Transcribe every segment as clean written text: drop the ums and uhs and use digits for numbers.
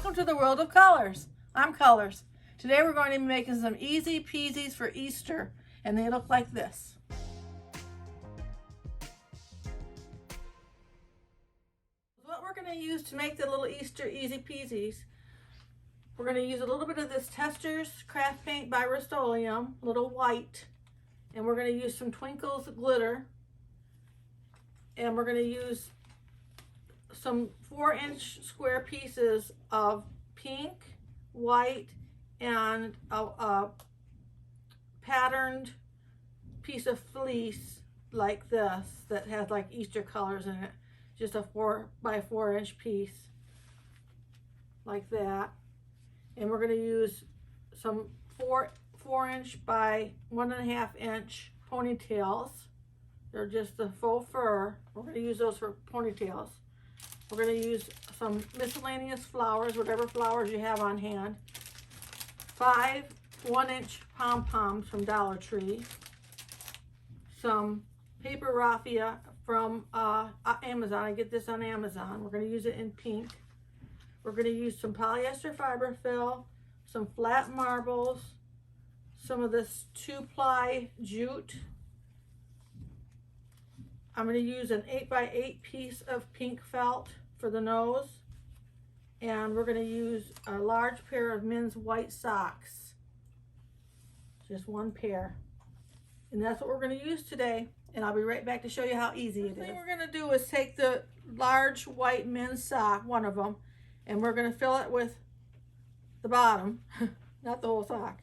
Welcome to the world of colors. I'm Colors. Today we're going to be making some easy peasies for Easter, and they look like this. What we're going to use to make the little Easter easy peasies, we're going to use a little bit of this Testors Craft Paint by Rust-Oleum, a little white, and we're going to use some Twinkles glitter, and we're going to use some 4-inch square pieces of pink, white, and a patterned piece of fleece like this that has like Easter colors in it. Just a 4 by 4-inch piece like that. And we're going to use some 4-inch by 1.5-inch ponytails. They're just the faux fur. We're going to use those for ponytails. We're going to use some miscellaneous flowers, whatever flowers you have on hand. 5 1-inch pom-poms from Dollar Tree. Some paper raffia from Amazon. I get this on Amazon. We're going to use it in pink. We're going to use some polyester fiberfill, some flat marbles, some of this 2-ply jute. I'm going to use an 8x8 piece of pink felt for the nose. And we're going to use a large pair of men's white socks. Just one pair. And that's what we're going to use today. And I'll be right back to show you how easy it is. The thing we're going to do is take the large white men's sock, one of them, and we're going to fill it with the bottom, not the whole sock,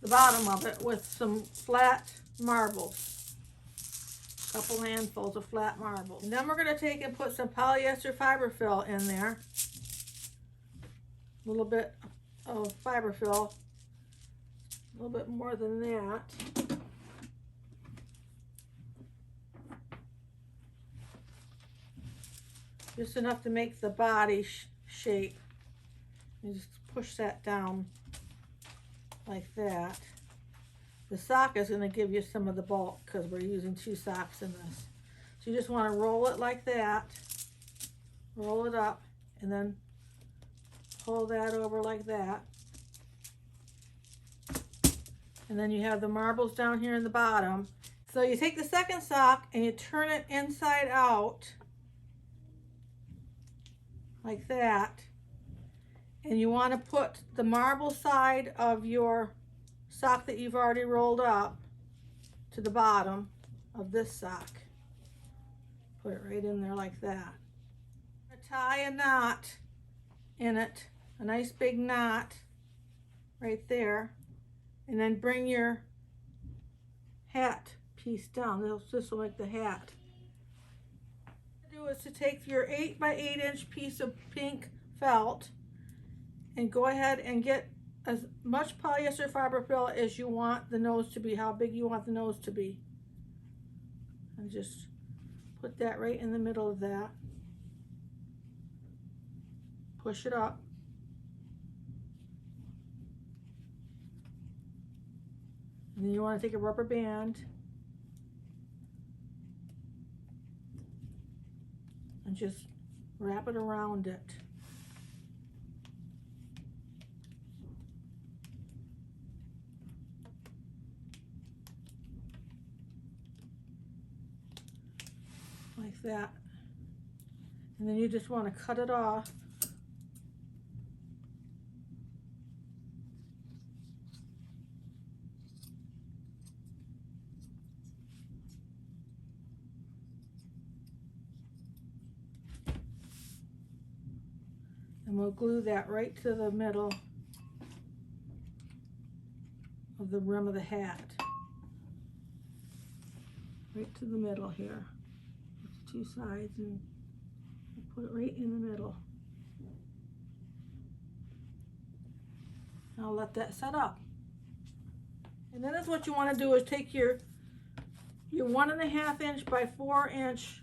the bottom of it with some flat marbles. Couple handfuls of flat marbles. And then we're going to take and put some polyester fiberfill in there. A little bit of fiberfill. A little bit more than that. Just enough to make the body shape. You just push that down like that. The sock is going to give you some of the bulk because we're using 2 socks in this. So you just want to roll it like that, roll it up, and then pull that over like that. And then you have the marbles down here in the bottom. So you take the second sock and you turn it inside out like that. And you want to put the marble side of your sock that you've already rolled up to the bottom of this sock. Put it right in there like that. Tie a knot in it, a nice big knot right there, and then bring your hat piece down. This will make the hat. What you do is to take your 8x8-inch piece of pink felt and go ahead and get as much polyester fiberfill as you want the nose to be, how big you want the nose to be. And just put that right in the middle of that. Push it up. And then you want to take a rubber band and just wrap it around it. Like that. And then you just want to cut it off. And we'll glue that right to the middle of the rim of the hat. Right to the middle here. 2 sides, and put it right in the middle. I'll let that set up. And then that's what you want to do is take your 1.5-inch by 4-inch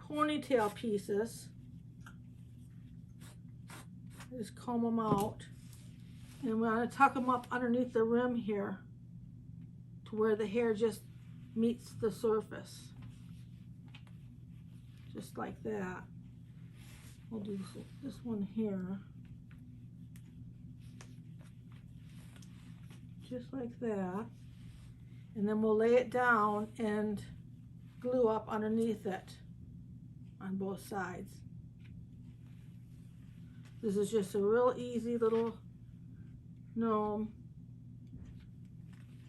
ponytail pieces. Just comb them out. And we want to tuck them up underneath the rim here to where the hair just meets the surface. Just like that. we'll do this one here. Just like that. And then we'll lay it down and glue up underneath it on both sides. This is just a real easy little gnome.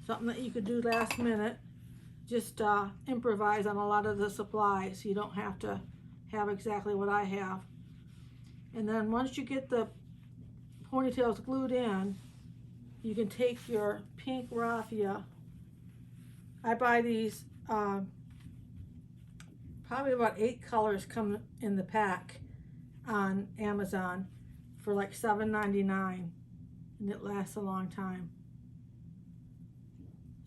Something that you could do last minute. Just improvise on a lot of the supplies. You don't have to have exactly what I have. And then once you get the ponytails glued in, you can take your pink raffia. I buy these, probably about 8 colors come in the pack on Amazon for like $7.99, and it lasts a long time.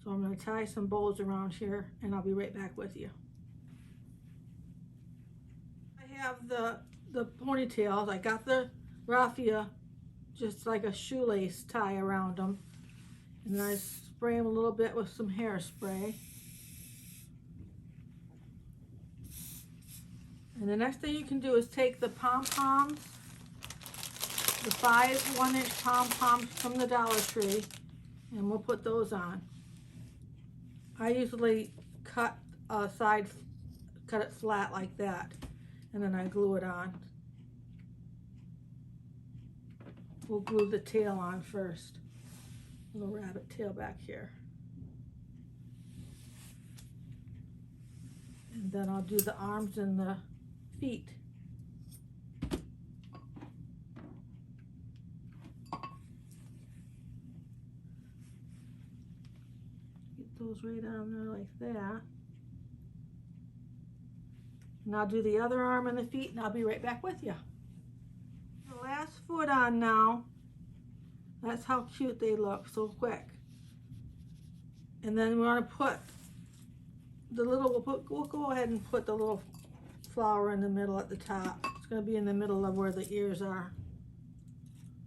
So I'm going to tie some bows around here, and I'll be right back with you. I have the ponytails. I got the raffia just like a shoelace tie around them, and then I spray them a little bit with some hairspray. And the next thing you can do is take the pom-poms, the 5 1-inch pom-poms from the Dollar Tree, and we'll put those on. I usually cut a side, cut it flat like that, and then I glue it on. We'll glue the tail on first. Little rabbit tail back here. And then I'll do the arms and the feet. Get those right on there like that. And I'll do the other arm and the feet, and I'll be right back with you. The last foot on now. That's how cute they look, so quick. And then we want to put the little, we'll go ahead and put the little flower in the middle at the top. It's going to be in the middle of where the ears are,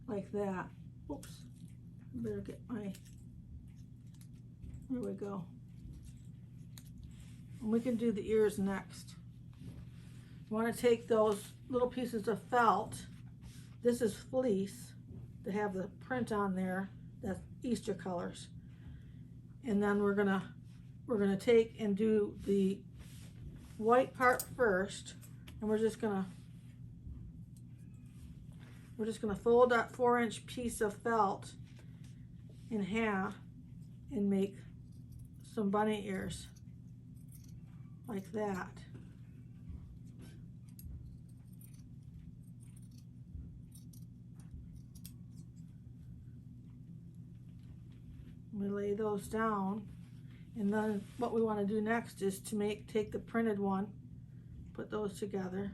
like that. Oops, better get my, there we go. And we can do the ears next. You want to take those little pieces of felt. This is fleece. To have the print on there, that's Easter colors. And then we're gonna take and do the white part first, and we're just gonna fold that 4-inch piece of felt in half and make some bunny ears like that. We lay those down, and then what we want to do next is to take the printed one, put those together,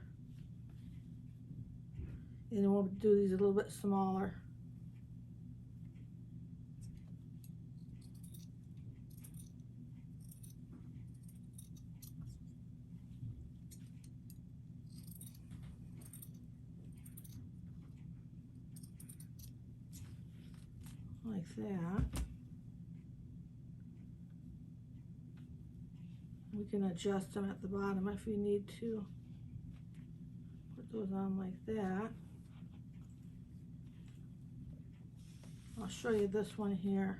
and then we'll do these a little bit smaller. Like that. We can adjust them at the bottom if we need to. Put those on like that. I'll show you this one here.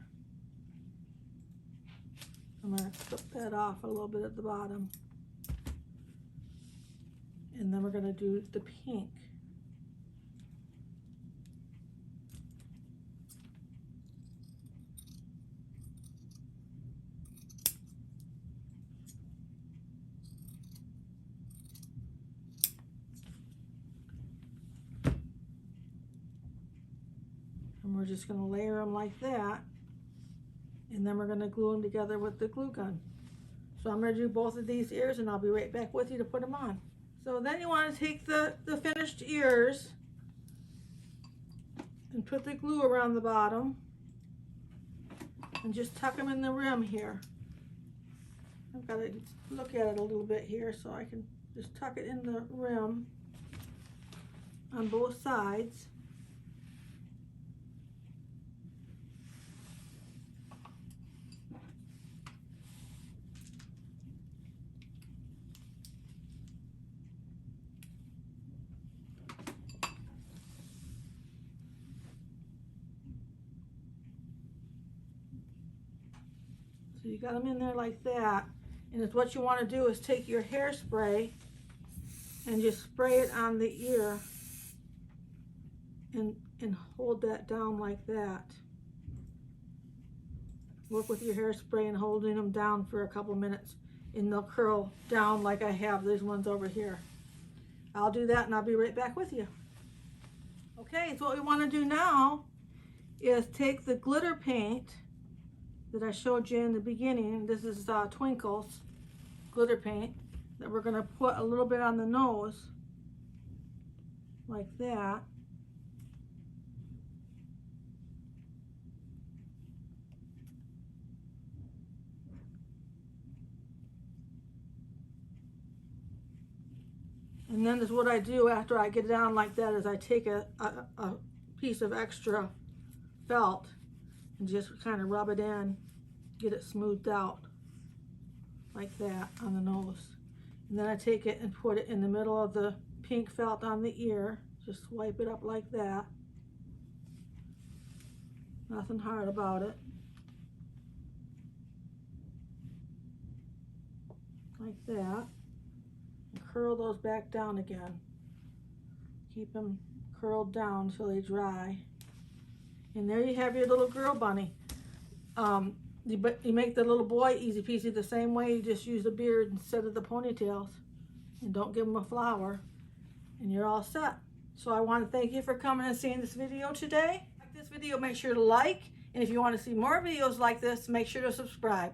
I'm going to clip that off a little bit at the bottom. And then we're going to do the pink. And we're just going to layer them like that, and then we're going to glue them together with the glue gun. So I'm going to do both of these ears, and I'll be right back with you to put them on. So then you want to take the finished ears and put the glue around the bottom and just tuck them in the rim here. I've got to look at it a little bit here so I can just tuck it in the rim on both sides. So you got them in there like that. And it's what you want to do is take your hairspray and just spray it on the ear and hold that down like that. Work with your hairspray and holding them down for a couple minutes, and they'll curl down like I have these ones over here. I'll do that and I'll be right back with you. Okay, so what we want to do now is take the glitter paint that I showed you in the beginning. This is Twinkles glitter paint that we're going to put a little bit on the nose like that. And then is what I do after I get it on like that is I take a piece of extra felt and just kind of rub it in, get it smoothed out like that on the nose. And then I take it and put it in the middle of the pink felt on the ear. Just swipe it up like that. Nothing hard about it. Like that. And curl those back down again. Keep them curled down until they dry. And there you have your little girl bunny. You make the little boy easy peasy the same way. You just use the beard instead of the ponytails. And don't give him a flower. And you're all set. So I want to thank you for coming and seeing this video today. Like this video, make sure to like. And if you want to see more videos like this, make sure to subscribe.